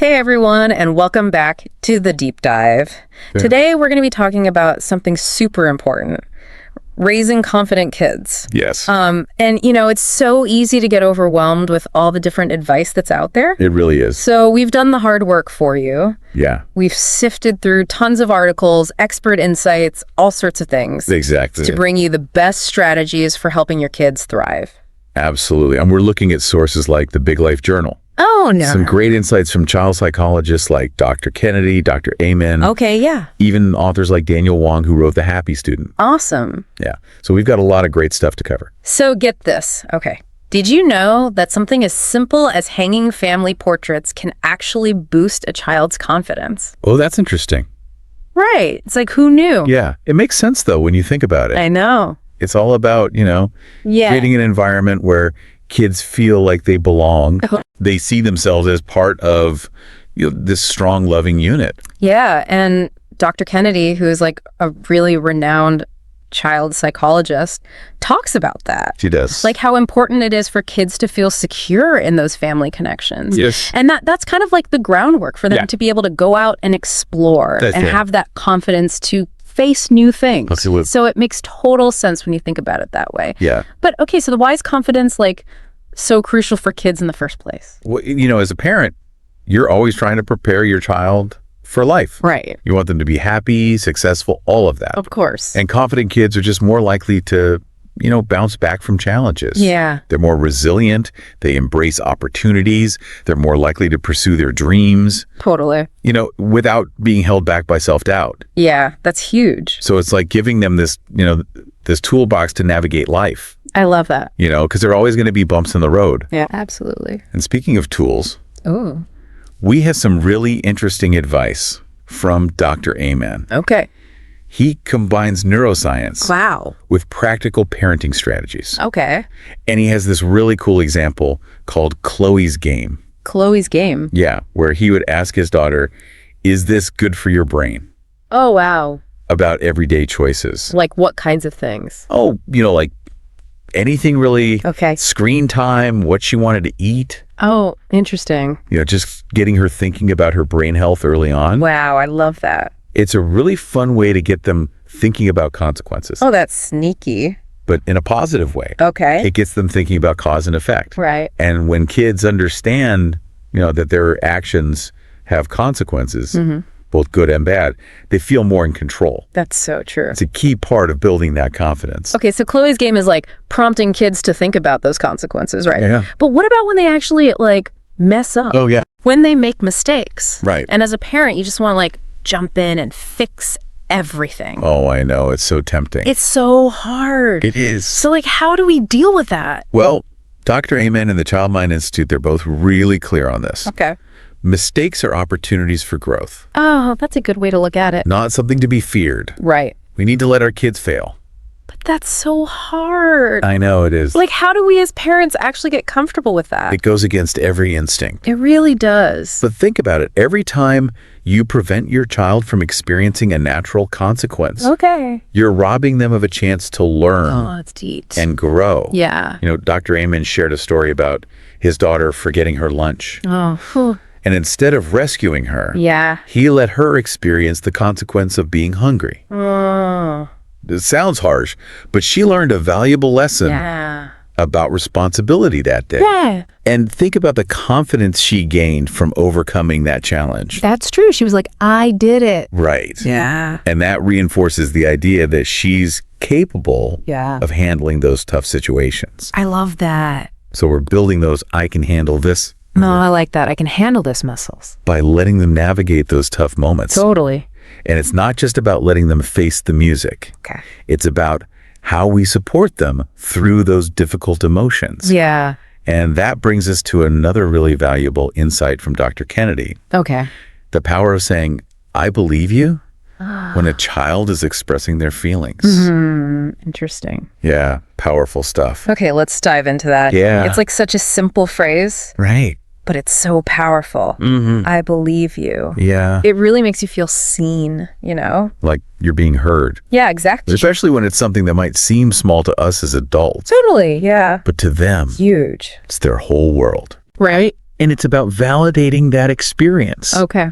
Hey everyone, and welcome back to The Deep Dive. Yeah. Today we're going to be talking about something super important, raising confident kids. Yes. And it's so easy to get overwhelmed with all the different advice that's out there. It really is. So we've done the hard work for you. Yeah. We've sifted through tons of articles, expert insights, all sorts of things. Exactly. To bring you the best strategies for helping your kids thrive. Absolutely. And we're looking at sources like the Big Life Journal. Oh, no. Some great insights from child psychologists like Dr. Kennedy, Dr. Amen. Okay, yeah. Even authors like Daniel Wong, who wrote The Happy Student. Awesome. Yeah. So we've got a lot of great stuff to cover. So get this. Okay. Did you know that something as simple as hanging family portraits can actually boost a child's confidence? Oh, that's interesting. Right. It's like, who knew? Yeah. It makes sense, though, when you think about it. I know. It's all about, Yeah. creating an environment where kids feel like they belong. They see themselves as part of this strong, loving unit. Yeah. And Dr. Kennedy, who is like a really renowned child psychologist, talks about that. She does. Like how important it is for kids to feel secure in those family connections. Yes. And that's kind of like the groundwork for them Yeah. to be able to go out and explore That's and it. have that confidence to face new things. Absolutely. So it makes total sense when you think about it that way. Yeah. But okay, so why is confidence like so crucial for kids in the first place? Well, as a parent, you're always trying to prepare your child for life. Right. You want them to be happy, successful, all of that. Of course. And confident kids are just more likely to, bounce back from challenges. Yeah. They're more resilient. They embrace opportunities. They're more likely to pursue their dreams, Totally. without being held back by self-doubt. Yeah, that's huge. So it's like giving them this, this toolbox to navigate life, I love that. because there are always going to be bumps in the road. Yeah, absolutely. And speaking of tools, Oh, we have some really interesting advice from Dr. Amen. okay. He combines neuroscience Wow. with practical parenting strategies. Okay. And he has this really cool example called Chloe's game. Chloe's game. Yeah, where he would ask his daughter, is this good for your brain? Oh, wow. About everyday choices. Like what kinds of things? Oh, like anything really. Okay. Screen time, what she wanted to eat. Oh, interesting. Just getting her thinking about her brain health early on. Wow, I love that. It's a really fun way to get them thinking about consequences, Oh, that's sneaky. but in a positive way. Okay. It gets them thinking about cause and effect. Right. And when kids understand, that their actions have consequences, both good and bad, they feel more in control. That's so true. It's a key part of building that confidence. Okay, so Chloe's game is like prompting kids to think about those consequences, right? Yeah. But what about when they actually like mess up? Oh, yeah. When they make mistakes. Right. And as a parent, you just want to like jump in and fix everything. Oh, I know. It's so tempting. It's so hard. It is. So like, how do we deal with that? Well, Dr. Amen and the Child Mind Institute, they're both really clear on this. Okay. Mistakes are opportunities for growth, Oh, that's a good way to look at it. not something to be feared. Right. We need to let our kids fail. But that's so hard. I know it is. Like, how do we as parents actually get comfortable with that? It goes against every instinct. It really does. But think about it. Every time you prevent your child from experiencing a natural consequence, Okay. you're robbing them of a chance to learn Oh, it's deep. and grow. Yeah. Dr. Amen shared a story about his daughter forgetting her lunch. Oh, whew. And instead of rescuing her, Yeah. he let her experience the consequence of being hungry. Oh, It sounds harsh, but she learned a valuable lesson yeah. about responsibility that day. Yeah. And think about the confidence she gained from overcoming that challenge. That's true. She was like, I did it. Right. Yeah. And that reinforces the idea that she's capable Yeah. of handling those tough situations. I love that. So we're building those I can handle this No, I like that. I can handle this muscles. by letting them navigate those tough moments. Totally. And it's not just about letting them face the music. Okay. It's about how we support them through those difficult emotions. Yeah. And that brings us to another really valuable insight from Dr. Kennedy. Okay. The power of saying, I believe you, when a child is expressing their feelings. Interesting. Yeah, powerful stuff. Okay, let's dive into that. Yeah. It's like such a simple phrase, Right. but it's so powerful. I believe you. Yeah. It really makes you feel seen, Like you're being heard. Yeah, exactly. Especially when it's something that might seem small to us as adults, Totally. Yeah. but to them, Huge. it's their whole world. Right. And it's about validating that experience. Okay.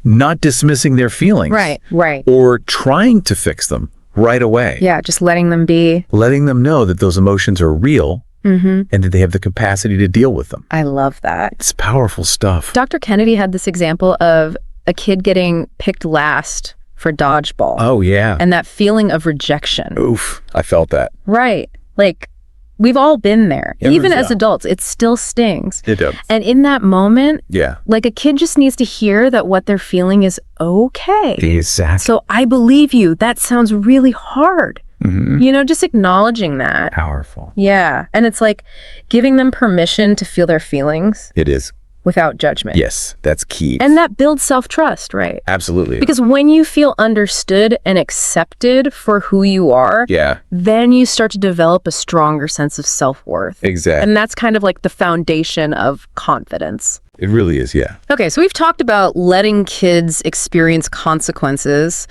Not dismissing their feelings. Right. Or trying to fix them right away. Yeah, just letting them be. Letting them know that those emotions are real and that they have the capacity to deal with them. I love that. It's powerful stuff. Dr. Kennedy had this example of a kid getting picked last for dodgeball. Oh, yeah. And that feeling of rejection. Oof, I felt that. Right. Like, we've all been there. Yeah, Even yeah. as adults, it still stings. It does. And in that moment, Yeah. like a kid just needs to hear that what they're feeling is okay. Exactly. So I believe you. That sounds really hard. You know, just acknowledging that. Powerful. Yeah. And it's like giving them permission to feel their feelings It is. without judgment. Yes, that's key. And that builds self-trust, right? Absolutely. Because when you feel understood and accepted for who you are, Yeah, then you start to develop a stronger sense of self-worth. exactly. And that's kind of like the foundation of confidence. It really is, yeah. Okay, so we've talked about letting kids experience consequences,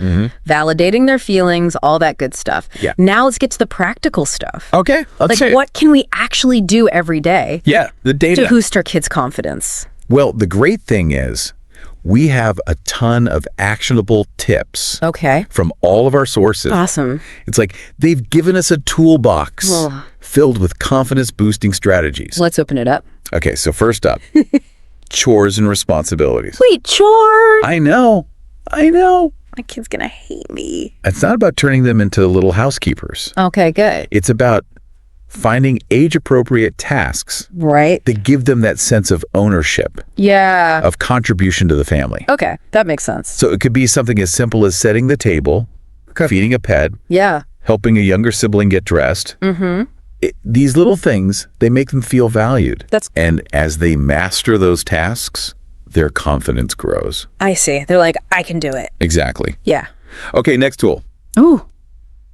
validating their feelings, all that good stuff. Yeah. Now let's get to the practical stuff. Okay, let's Like, what can we actually do every day Yeah, the data. to boost our kids' confidence? Well, the great thing is we have a ton of actionable tips Okay. from all of our sources. Awesome. It's like they've given us a toolbox Ugh. filled with confidence-boosting strategies. Let's open it up. Okay, so first up, chores and responsibilities. Wait, chores? I know. My kid's gonna hate me. It's not about turning them into little housekeepers. Okay, good. It's about finding age-appropriate tasks Right? that give them that sense of ownership, Yeah. of contribution to the family. Okay, that makes sense. So it could be something as simple as setting the table, feeding a pet, Yeah. helping a younger sibling get dressed. These little things, they make them feel valued. And as they master those tasks, their confidence grows. I see. They're like, I can do it. Exactly. Yeah. Okay, next tool. Ooh,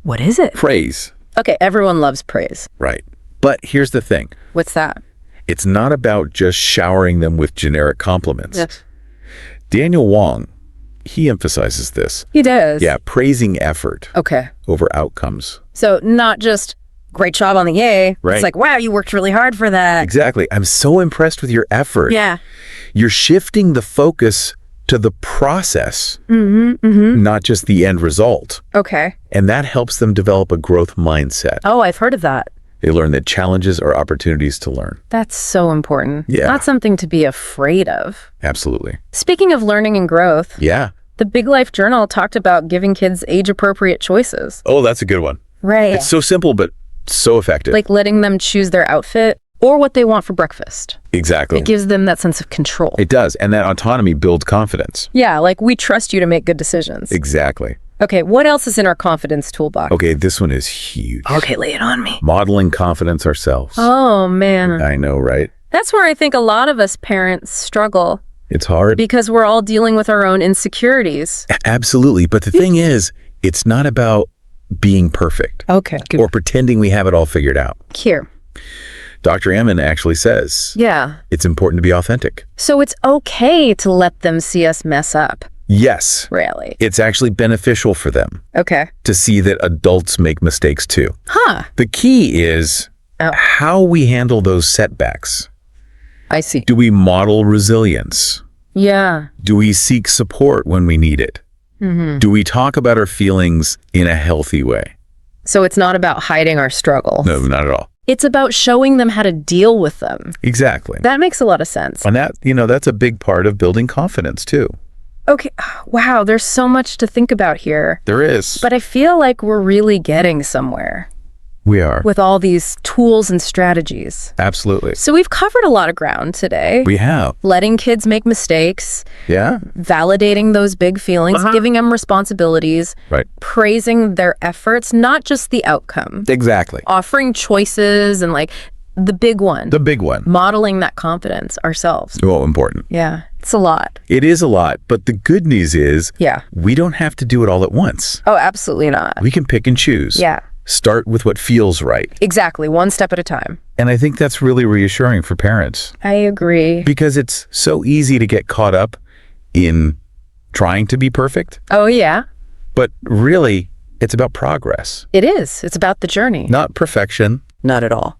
what is it? Praise. Okay, everyone loves praise. Right. But here's the thing. What's that? It's not about just showering them with generic compliments. Yes. Daniel Wong, he emphasizes this. He does. Yeah, praising effort Okay. over outcomes. So not just great job on the yay. Right. It's like, wow, you worked really hard for that. Exactly. I'm so impressed with your effort. Yeah. You're shifting the focus to the process, not just the end result. Okay. And that helps them develop a growth mindset. Oh, I've heard of that. They learn that challenges are opportunities to learn. That's so important. Yeah. Not something to be afraid of. Absolutely. Speaking of learning and growth, Yeah. the Big Life Journal talked about giving kids age-appropriate choices. Oh, that's a good one. Right. It's so simple, but so effective. Like letting them choose their outfit or what they want for breakfast. Exactly. It gives them that sense of control. It does. And that autonomy builds confidence. Yeah, like we trust you to make good decisions. Exactly. Okay, what else is in our confidence toolbox? Okay, this one is huge. Okay, lay it on me. Modeling confidence ourselves. Oh, man. I know, right? That's where I think a lot of us parents struggle It's hard. because we're all dealing with our own insecurities. Absolutely. But the thing is, it's not about being perfect Okay. or pretending we have it all figured out. Here. Dr. Ammon actually says Yeah. it's important to be authentic. So it's okay to let them see us mess up, Yes, really. it's actually beneficial for them Okay. to see that adults make mistakes too. Huh. The key is how we handle those setbacks. I see. Do we model resilience? Yeah. Do we seek support when we need it? Do we talk about our feelings in a healthy way? So it's not about hiding our struggles. No, not at all. It's about showing them how to deal with them. Exactly. That makes a lot of sense. And that, that's a big part of building confidence too. Okay. Wow, there's so much to think about here. There is. But I feel like we're really getting somewhere We are. with all these tools and strategies. Absolutely. So we've covered a lot of ground today. We have. Letting kids make mistakes, Yeah. validating those big feelings, giving them responsibilities, Right. praising their efforts, not just the outcome, Exactly. offering choices and like the big one, The big one. modeling that confidence ourselves. Well, important. Yeah, it's a lot. It is a lot, but the good news is Yeah. we don't have to do it all at once. Oh, absolutely not. We can pick and choose. Yeah, Start with what feels right. exactly. One step at a time. And I think that's really reassuring for parents I agree. because it's so easy to get caught up in trying to be perfect, Oh, yeah, but really it's about progress, it is. It's about the journey. not perfection. Not at all.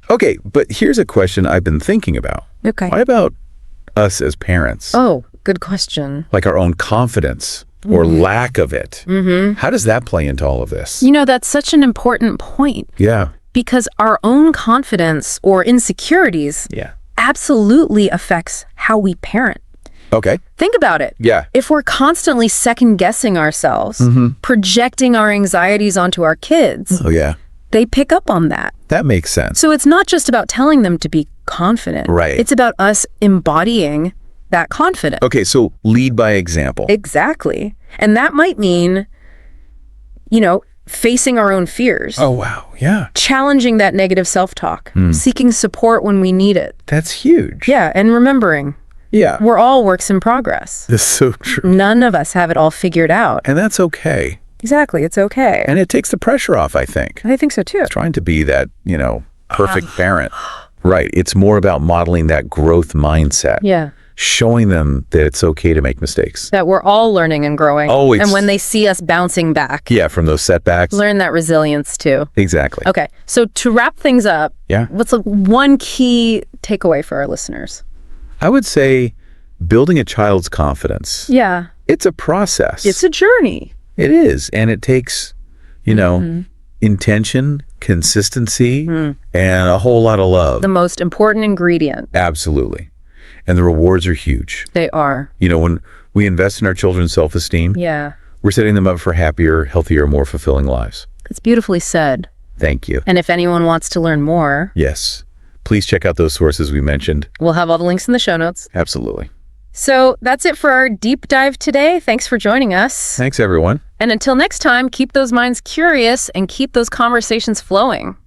Okay, but here's a question I've been thinking about. Okay. Why about us as parents? Oh, good question. Like our own confidence or lack of it. How does that play into all of this? That's such an important point. Yeah. Because our own confidence or insecurities absolutely affects how we parent. Okay. Think about it. Yeah. If we're constantly second-guessing ourselves, projecting our anxieties onto our kids, Oh, yeah. they pick up on that. That makes sense. So it's not just about telling them to be confident. Right. It's about us embodying that confidence. Okay, so lead by example. Exactly. And that might mean, facing our own fears. Oh, wow. Yeah. Challenging that negative self-talk. Seeking support when we need it. That's huge. Yeah, and remembering, Yeah. we're all works in progress. That's so true. None of us have it all figured out. And that's okay. Exactly, it's okay. And it takes the pressure off, I think. I think so too. Trying to be that, perfect parent. Right. It's more about modeling that growth mindset. Yeah. Showing them that it's okay to make mistakes. That we're all learning and growing. Oh, and when they see us bouncing back, Yeah, from those setbacks. learn that resilience too. Exactly. Okay, so to wrap things up, Yeah. what's one key takeaway for our listeners? I would say building a child's confidence. Yeah. It's a process. It's a journey. It is. And it takes, intention, consistency, and a whole lot of love. The most important ingredient. Absolutely. And the rewards are huge. They are. When we invest in our children's self-esteem, Yeah. we're setting them up for happier, healthier, more fulfilling lives. It's beautifully said. Thank you. And if anyone wants to learn more, Yes. Please check out those sources we mentioned. we'll have all the links in the show notes. Absolutely. So that's it for our deep dive today. Thanks for joining us. Thanks, everyone. And until next time, keep those minds curious and keep those conversations flowing.